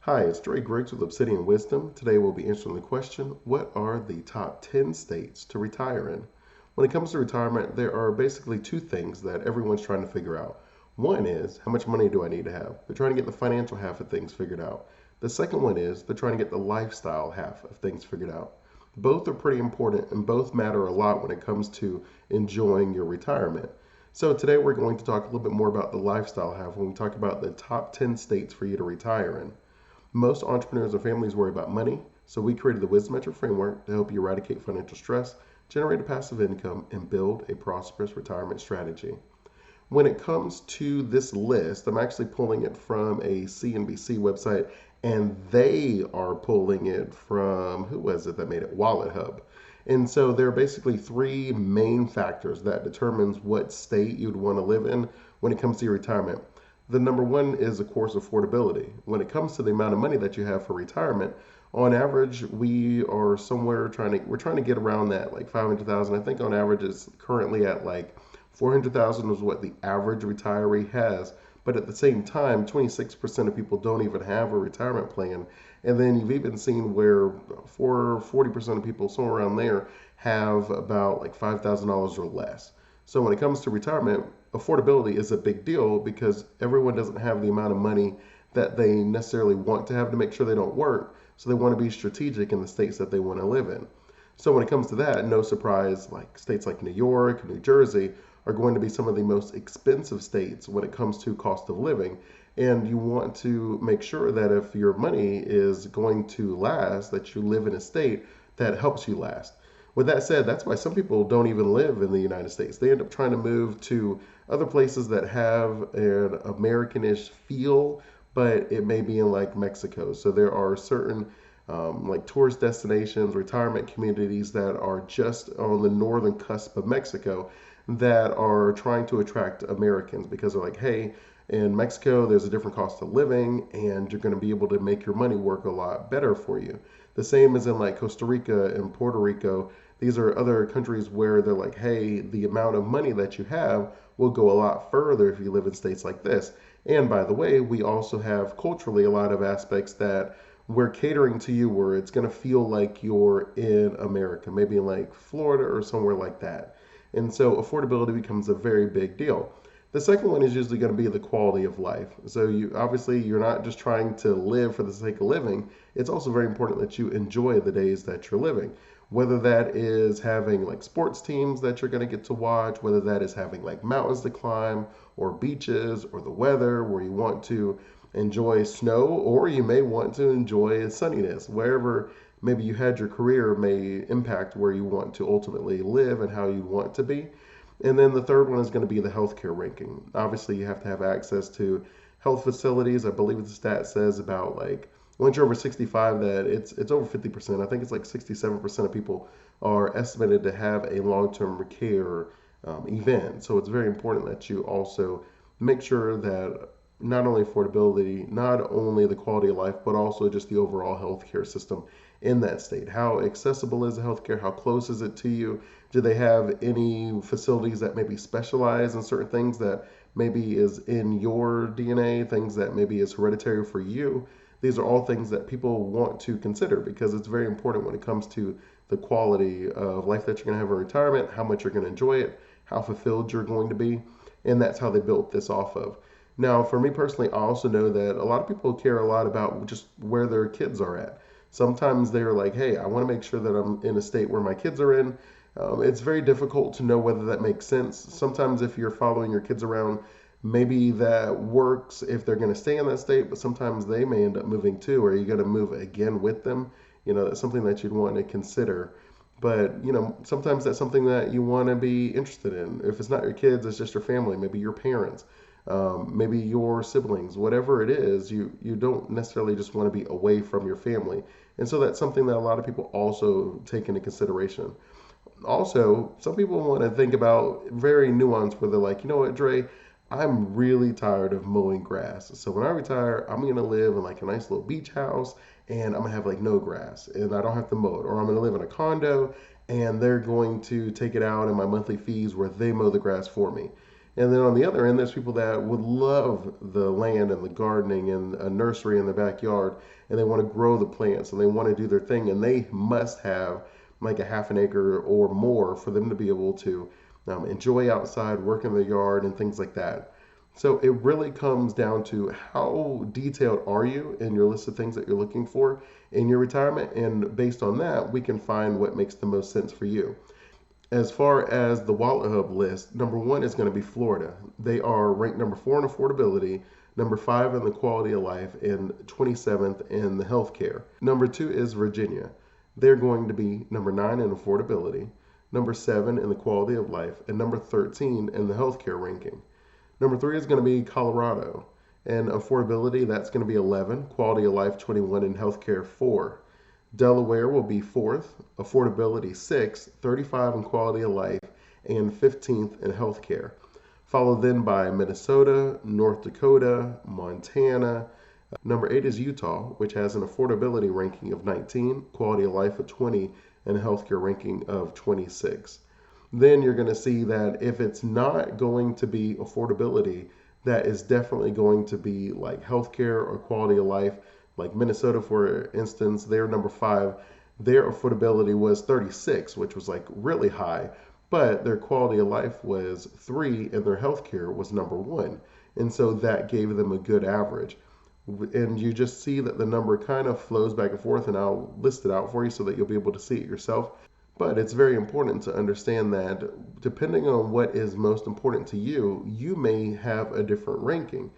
Hi, it's Dre Griggs with Obsidian Wisdom. Today we'll be answering the question, what are the top 10 states to retire in? When it comes to retirement, there are basically two things that everyone's trying to figure out. One is, how much money do I need to have? They're trying to get the financial half of things figured out. The second one is, they're trying to get the lifestyle half of things figured out. Both are pretty important and both matter a lot when it comes to enjoying your retirement. So today we're going to talk a little bit more about the lifestyle half when we talk about the top 10 states for you to retire in. Most entrepreneurs and families worry about money, so we created the Wisdomites framework to help you eradicate financial stress, generate a passive income, and build a prosperous retirement strategy. When it comes to this list, I'm actually pulling it from a CNBC website, and they are pulling it from, who was it that made it? Wallet Hub. And so there are basically three main factors that determines what state you'd want to live in when it comes to your retirement. The number one is, of course, affordability. When it comes to the amount of money that you have for retirement, on average, we are somewhere we're trying to get around that, like 500,000. I think on average it's currently at like 400,000 is what the average retiree has. But at the same time, 26% of people don't even have a retirement plan. And then you've even seen where 40% of people, somewhere around there, have about like $5,000 or less. So when it comes to retirement, affordability is a big deal because everyone doesn't have the amount of money that they necessarily want to have to make sure they don't work. So they want to be strategic in the states that they want to live in. So when it comes to that, no surprise, like states like New York, New Jersey are going to be some of the most expensive states when it comes to cost of living. And you want to make sure that if your money is going to last, that you live in a state that helps you last. With that said, that's why some people don't even live in the United States. They end up trying to move to other places that have an Americanish feel, but it may be in like Mexico. So there are certain like tourist destinations, retirement communities that are just on the northern cusp of Mexico that are trying to attract Americans because they're like, hey, in Mexico, there's a different cost of living, and you're going to be able to make your money work a lot better for you. The same as in like Costa Rica and Puerto Rico. These are other countries where they're like, hey, the amount of money that you have will go a lot further if you live in states like this. And by the way, we also have culturally a lot of aspects that we're catering to you where it's going to feel like you're in America, maybe in like Florida or somewhere like that. And so affordability becomes a very big deal. The second one is usually going to be the quality of life. So you obviously you're not just trying to live for the sake of living. It's also very important that you enjoy the days that you're living. Whether that is having like sports teams that you're going to get to watch, whether that is having like mountains to climb or beaches or the weather where you want to enjoy snow or you may want to enjoy sunniness. Wherever maybe you had your career may impact where you want to ultimately live and how you want to be. And then the third one is going to be the healthcare ranking. Obviously, you have to have access to health facilities. I believe the stat says about like once you're over 65, that it's over 50%. I think it's like 67% of people are estimated to have a long-term care event. So it's very important that you also make sure that not only affordability, not only the quality of life, but also just the overall healthcare system in that state. How accessible is the healthcare? How close is it to you? Do they have any facilities that maybe specialize in certain things that maybe is in your DNA, things that maybe is hereditary for you? These are all things that people want to consider because it's very important when it comes to the quality of life that you're going to have in retirement, how much you're going to enjoy it, how fulfilled you're going to be, and that's how they built this off of. Now, for me personally, I also know that a lot of people care a lot about just where their kids are at. Sometimes they're like, hey, I want to make sure that I'm in a state where my kids are in. It's very difficult to know whether that makes sense. Sometimes, if you're following your kids around, maybe that works if they're going to stay in that state, but sometimes they may end up moving too, or you got to move again with them. That's something that you'd want to consider. But, sometimes that's something that you want to be interested in. If it's not your kids, it's just your family, maybe your parents, maybe your siblings, whatever it is, you don't necessarily just want to be away from your family. And so that's something that a lot of people also take into consideration. Also, some people want to think about very nuanced where they're like, you know what, Dre, I'm really tired of mowing grass. So when I retire, I'm going to live in like a nice little beach house and I'm going to have like no grass and I don't have to mow it. Or I'm going to live in a condo and they're going to take it out in my monthly fees where they mow the grass for me. And then on the other end, there's people that would love the land and the gardening and a nursery in their backyard, and they want to grow the plants and they want to do their thing, and they must have like a half an acre or more for them to be able to enjoy outside, work in the yard, and things like that. So it really comes down to how detailed are you in your list of things that you're looking for in your retirement, and based on that, we can find what makes the most sense for you. As far as the Wallet Hub list, number one is going to be Florida. They are ranked number 4 in affordability, number 5 in the quality of life, and 27th in the healthcare. Number two is Virginia. They're going to be number 9 in affordability, number 7 in the quality of life, and number 13 in the healthcare ranking. Number 3 is going to be Colorado. And affordability, that's going to be 11, quality of life 21, and healthcare 4. Delaware will be 4th, affordability 6th, 35 in quality of life, and 15th in healthcare. Followed then by Minnesota, North Dakota, Montana. Number 8 is Utah, which has an affordability ranking of 19, quality of life of 20, and a healthcare ranking of 26. Then you're going to see that if it's not going to be affordability, that is definitely going to be like healthcare or quality of life. Like Minnesota, for instance, they're number 5. Their affordability was 36, which was like really high, but their quality of life was 3 and their healthcare was number 1. And so that gave them a good average. And you just see that the number kind of flows back and forth, and I'll list it out for you so that you'll be able to see it yourself. But it's very important to understand that depending on what is most important to you, you may have a different ranking.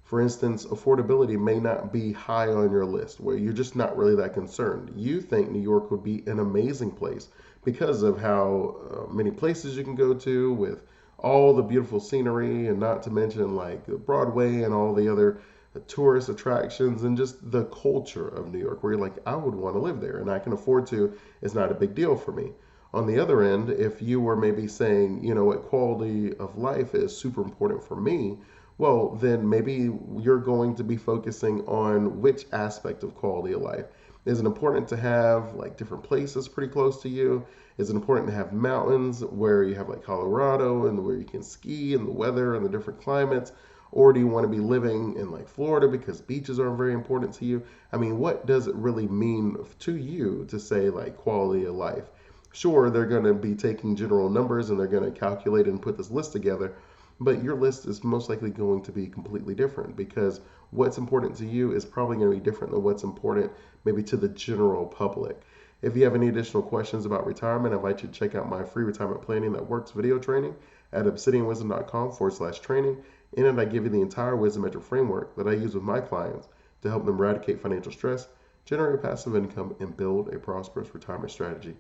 For instance, affordability may not be high on your list where you're just not really that concerned. You think New York would be an amazing place because of how many places you can go to with all the beautiful scenery, and not to mention like Broadway and all the other tourist attractions and just the culture of New York, where you're like, I would want to live there and I can afford to. It's not a big deal for me. On the other end, if you were maybe saying, you know what, quality of life is super important for me, well, then maybe you're going to be focusing on which aspect of quality of life. Is it important to have like different places pretty close to you? Is it important to have mountains where you have like Colorado and where you can ski and the weather and the different climates? Or do you want to be living in like Florida because beaches are very important to you? I mean, what does it really mean to you to say like quality of life? Sure, they're going to be taking general numbers and they're going to calculate and put this list together, but your list is most likely going to be completely different because what's important to you is probably going to be different than what's important maybe to the general public. If you have any additional questions about retirement, I invite you to check out my free retirement planning that works video training at obsidianwisdom.com/training. In it, I give you the entire Wisdometric framework that I use with my clients to help them eradicate financial stress, generate passive income, and build a prosperous retirement strategy.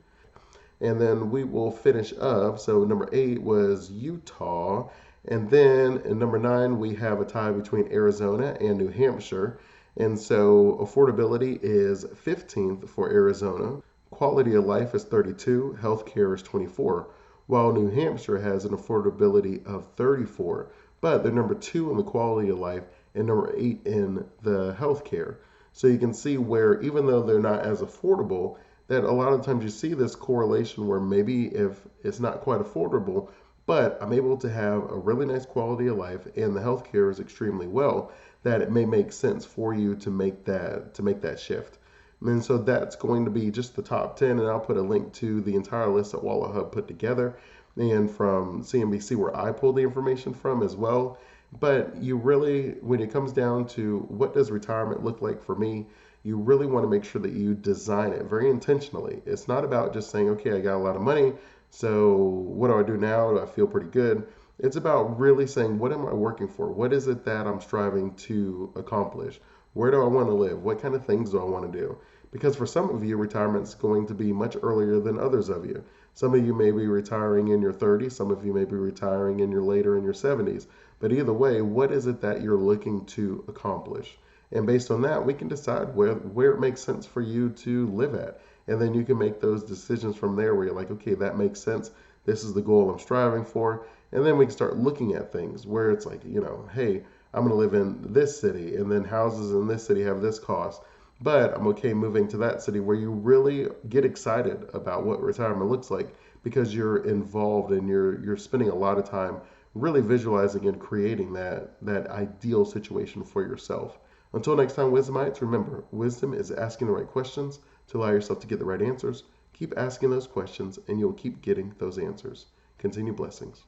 And then we will finish up. So number 8 was Utah. And then in number 9, we have a tie between Arizona and New Hampshire. And so affordability is 15th for Arizona. Quality of life is 32. Healthcare is 24. While New Hampshire has an affordability of 34. But they're number 2 in the quality of life and number 8 in the healthcare. So you can see where even though they're not as affordable, that a lot of times you see this correlation where maybe if it's not quite affordable, but I'm able to have a really nice quality of life and the healthcare is extremely well, that it may make sense for you to make that shift. And so that's going to be just the top 10, and I'll put a link to the entire list that Wallet Hub put together and from CNBC where I pulled the information from as well. But you really, when it comes down to what does retirement look like for me, you really want to make sure that you design it very intentionally. It's not about just saying, okay, I got a lot of money, so what do I do now? Do I feel pretty good? It's about really saying, what am I working for? What is it that I'm striving to accomplish? Where do I want to live? What kind of things do I want to do? Because for some of you, retirement is going to be much earlier than others of you. Some of you may be retiring in your 30s. Some of you may be retiring in your 70s. But either way, what is it that you're looking to accomplish? And based on that, we can decide where it makes sense for you to live at. And then you can make those decisions from there where you're like, okay, that makes sense. This is the goal I'm striving for. And then we can start looking at things where it's like, hey, I'm going to live in this city, and then houses in this city have this cost. But I'm okay moving to that city where you really get excited about what retirement looks like because you're involved and you're spending a lot of time really visualizing and creating that ideal situation for yourself. Until next time, Wisdomites, remember, wisdom is asking the right questions to allow yourself to get the right answers. Keep asking those questions and you'll keep getting those answers. Continue blessings.